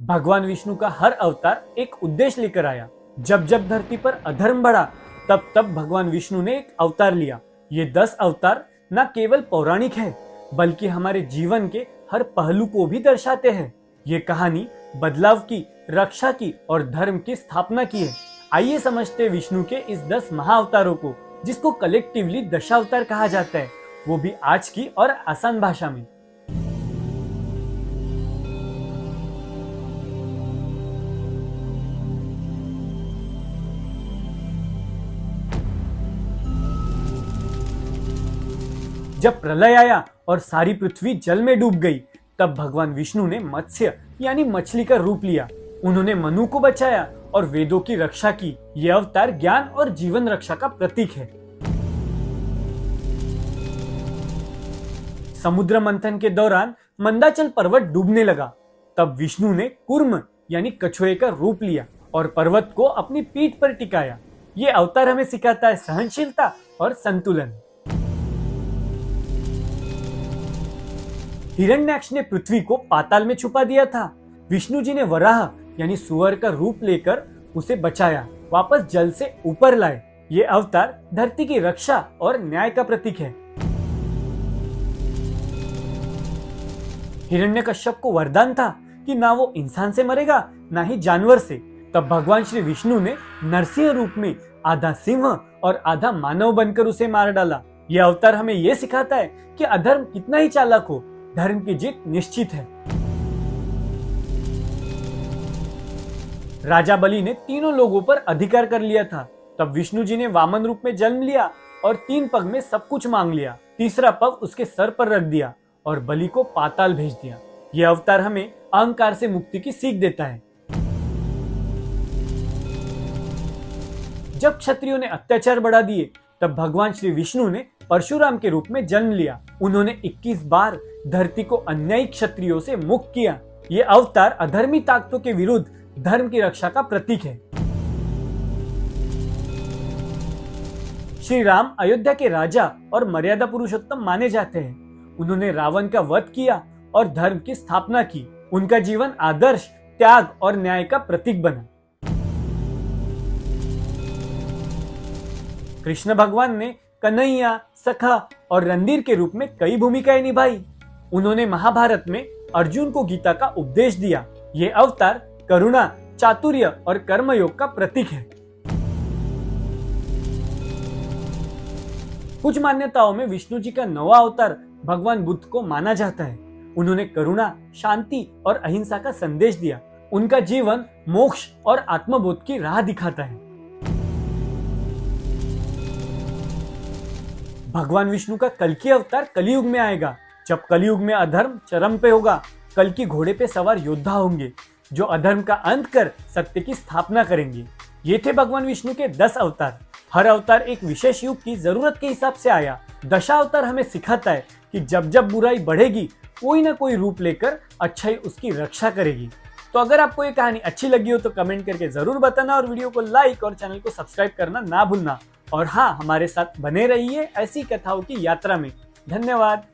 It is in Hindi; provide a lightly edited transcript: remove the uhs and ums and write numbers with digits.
भगवान विष्णु का हर अवतार एक उद्देश्य लेकर आया। जब जब धरती पर अधर्म बढ़ा तब तब भगवान विष्णु ने एक अवतार लिया। ये 10 अवतार न केवल पौराणिक है बल्कि हमारे जीवन के हर पहलू को भी दर्शाते हैं। ये कहानी बदलाव की, रक्षा की और धर्म की स्थापना की है। आइए समझते विष्णु के इस 10 महाअवतारों को, जिसको कलेक्टिवली दशावतार कहा जाता है, वो भी आज की और आसान भाषा में। जब प्रलय आया और सारी पृथ्वी जल में डूब गई, तब भगवान विष्णु ने मत्स्य यानी मछली का रूप लिया। उन्होंने मनु को बचाया और वेदों की रक्षा की। यह अवतार ज्ञान और जीवन रक्षा का प्रतीक है। समुद्र मंथन के दौरान मंदाचल पर्वत डूबने लगा। तब विष्णु ने कूर्म यानी कछुए का रूप लिया और पर्वत को अपनी पीठ पर टिकाया। ये अवतार हमें सिखाता है सहनशीलता और संतुलन। हिरण्याक्ष ने पृथ्वी को पाताल में छुपा दिया था। विष्णु जी ने वराह यानी सुअर का रूप लेकर उसे बचाया, वापस जल से ऊपर लाए। ये अवतार धरती की रक्षा और न्याय का प्रतीक है। हिरण्यकश्यप को वरदान था कि ना वो इंसान से मरेगा ना ही जानवर से। तब भगवान श्री विष्णु ने नरसिंह रूप में आधा सिंह और आधा मानव बनकर उसे मार डाला। यह अवतार हमें यह सिखाता है कि अधर्म कितना ही चालाक हो, धर्म की जीत निश्चित है। राजा बलि ने तीनों लोगों पर अधिकार कर लिया था। तब विष्णु जी ने वामन रूप में जन्म लिया और 3 पग में सब कुछ मांग लिया। तीसरा पग उसके सर पर रख दिया और बलि को पाताल भेज दिया। यह अवतार हमें अहंकार से मुक्ति की सीख देता है। जब क्षत्रियों ने अत्याचार बढ़ा दिए, तब भगवान श्री विष्णु ने परशुराम के रूप में जन्म लिया। उन्होंने 21 बार धरती को अन्यायी क्षत्रियों से मुक्त किया। ये अवतार अधर्मी ताकतों के विरुद्ध धर्म की रक्षा का प्रतीक है। श्री राम अयोध्या के राजा और मर्यादा पुरुषोत्तम माने जाते हैं। उन्होंने रावण का वध किया और धर्म की स्थापना की। उनका जीवन आदर्श, त्याग और न्याय का प्रतीक बना। कृष्ण भगवान ने कन्हैया, सखा और रणधीर के रूप में कई भूमिकाएं निभाई। उन्होंने महाभारत में अर्जुन को गीता का उपदेश दिया। ये अवतार करुणा, चातुर्य और कर्मयोग का प्रतीक है। कुछ मान्यताओं में विष्णु जी का 9वां अवतार भगवान बुद्ध को माना जाता है। उन्होंने करुणा, शांति और अहिंसा का संदेश दिया। उनका जीवन मोक्ष और आत्मबोध की राह दिखाता है। भगवान विष्णु का कल्कि अवतार कलयुग में आएगा। जब कलयुग में अधर्म चरम पे होगा, कल्कि घोड़े पे सवार योद्धा होंगे जो अधर्म का अंत कर सत्य की स्थापना करेंगे। ये थे भगवान विष्णु के 10 अवतार। हर अवतार एक विशेष युग की जरूरत के हिसाब से आया। दशावतार हमें सिखाता है कि जब जब बुराई बढ़ेगी, कोई ना कोई रूप लेकर अच्छाई उसकी रक्षा करेगी। तो अगर आपको ये कहानी अच्छी लगी हो तो कमेंट करके जरूर बताना और वीडियो को लाइक और चैनल को सब्सक्राइब करना ना भूलना। और हाँ, हमारे साथ बने रहिए ऐसी कथाओं की यात्रा में। धन्यवाद।